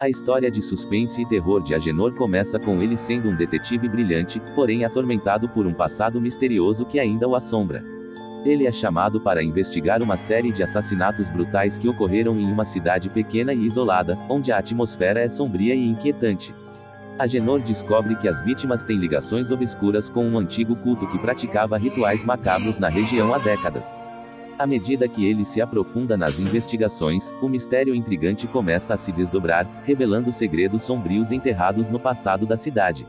A história de suspense e terror de Agenor começa com ele sendo um detetive brilhante, porém atormentado por um passado misterioso que ainda o assombra. Ele é chamado para investigar uma série de assassinatos brutais que ocorreram em uma cidade pequena e isolada, onde a atmosfera é sombria e inquietante. Agenor descobre que as vítimas têm ligações obscuras com um antigo culto que praticava rituais macabros na região há décadas. À medida que ele se aprofunda nas investigações, o mistério intrigante começa a se desdobrar, revelando segredos sombrios enterrados no passado da cidade.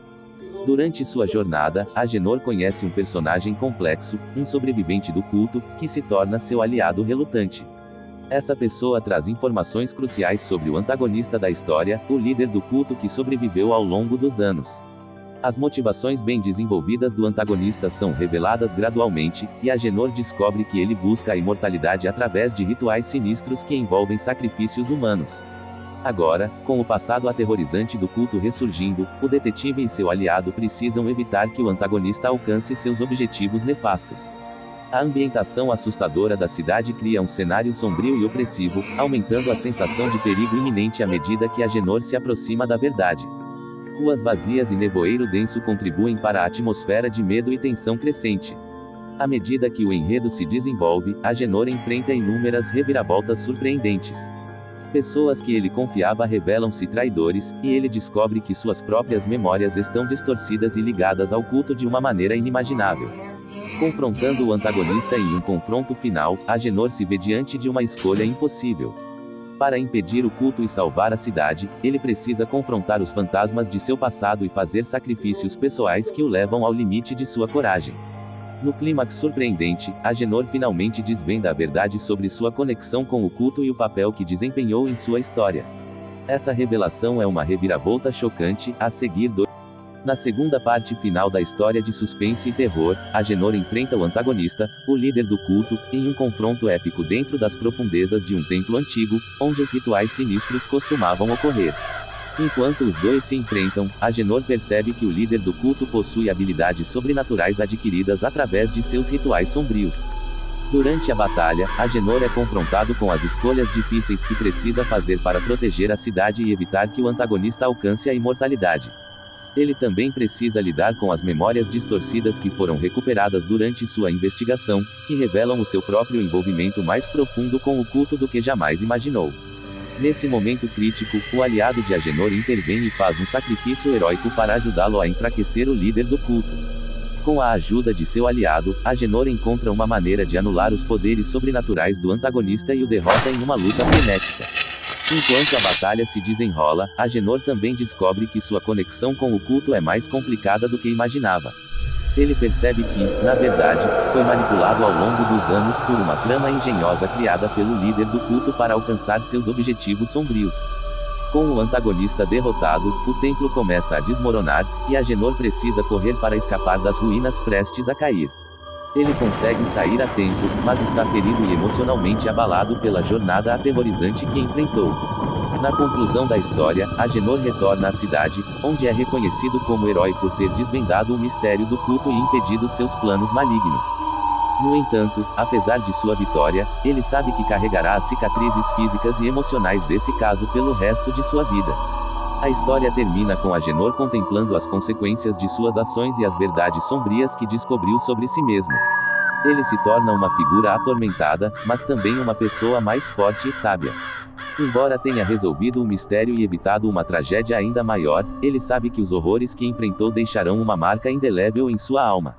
Durante sua jornada, Agenor conhece um personagem complexo, um sobrevivente do culto, que se torna seu aliado relutante. Essa pessoa traz informações cruciais sobre o antagonista da história, o líder do culto que sobreviveu ao longo dos anos. As motivações bem desenvolvidas do antagonista são reveladas gradualmente, e Agenor descobre que ele busca a imortalidade através de rituais sinistros que envolvem sacrifícios humanos. Agora, com o passado aterrorizante do culto ressurgindo, o detetive e seu aliado precisam evitar que o antagonista alcance seus objetivos nefastos. A ambientação assustadora da cidade cria um cenário sombrio e opressivo, aumentando a sensação de perigo iminente à medida que Agenor se aproxima da verdade. Ruas vazias e nevoeiro denso contribuem para a atmosfera de medo e tensão crescente. À medida que o enredo se desenvolve, Agenor enfrenta inúmeras reviravoltas surpreendentes. Pessoas que ele confiava revelam-se traidores, e ele descobre que suas próprias memórias estão distorcidas e ligadas ao culto de uma maneira inimaginável. Confrontando o antagonista em um confronto final, Agenor se vê diante de uma escolha impossível. Para impedir o culto e salvar a cidade, ele precisa confrontar os fantasmas de seu passado e fazer sacrifícios pessoais que o levam ao limite de sua coragem. No clímax surpreendente, Agenor finalmente desvenda a verdade sobre sua conexão com o culto e o papel que desempenhou em sua história. Essa revelação é uma reviravolta chocante, a seguir Na segunda parte final da história de suspense e terror, Agenor enfrenta o antagonista, o líder do culto, em um confronto épico dentro das profundezas de um templo antigo, onde os rituais sinistros costumavam ocorrer. Enquanto os dois se enfrentam, Agenor percebe que o líder do culto possui habilidades sobrenaturais adquiridas através de seus rituais sombrios. Durante a batalha, Agenor é confrontado com as escolhas difíceis que precisa fazer para proteger a cidade e evitar que o antagonista alcance a imortalidade. Ele também precisa lidar com as memórias distorcidas que foram recuperadas durante sua investigação, que revelam o seu próprio envolvimento mais profundo com o culto do que jamais imaginou. Nesse momento crítico, o aliado de Agenor intervém e faz um sacrifício heróico para ajudá-lo a enfraquecer o líder do culto. Com a ajuda de seu aliado, Agenor encontra uma maneira de anular os poderes sobrenaturais do antagonista e o derrota em uma luta frenética. Enquanto a batalha se desenrola, Agenor também descobre que sua conexão com o culto é mais complicada do que imaginava. Ele percebe que, na verdade, foi manipulado ao longo dos anos por uma trama engenhosa criada pelo líder do culto para alcançar seus objetivos sombrios. Com o antagonista derrotado, o templo começa a desmoronar, e Agenor precisa correr para escapar das ruínas prestes a cair. Ele consegue sair a tempo, mas está ferido e emocionalmente abalado pela jornada aterrorizante que enfrentou. Na conclusão da história, Agenor retorna à cidade, onde é reconhecido como herói por ter desvendado o mistério do culto e impedido seus planos malignos. No entanto, apesar de sua vitória, ele sabe que carregará as cicatrizes físicas e emocionais desse caso pelo resto de sua vida. A história termina com Agenor contemplando as consequências de suas ações e as verdades sombrias que descobriu sobre si mesmo. Ele se torna uma figura atormentada, mas também uma pessoa mais forte e sábia. Embora tenha resolvido o mistério e evitado uma tragédia ainda maior, ele sabe que os horrores que enfrentou deixarão uma marca indelével em sua alma.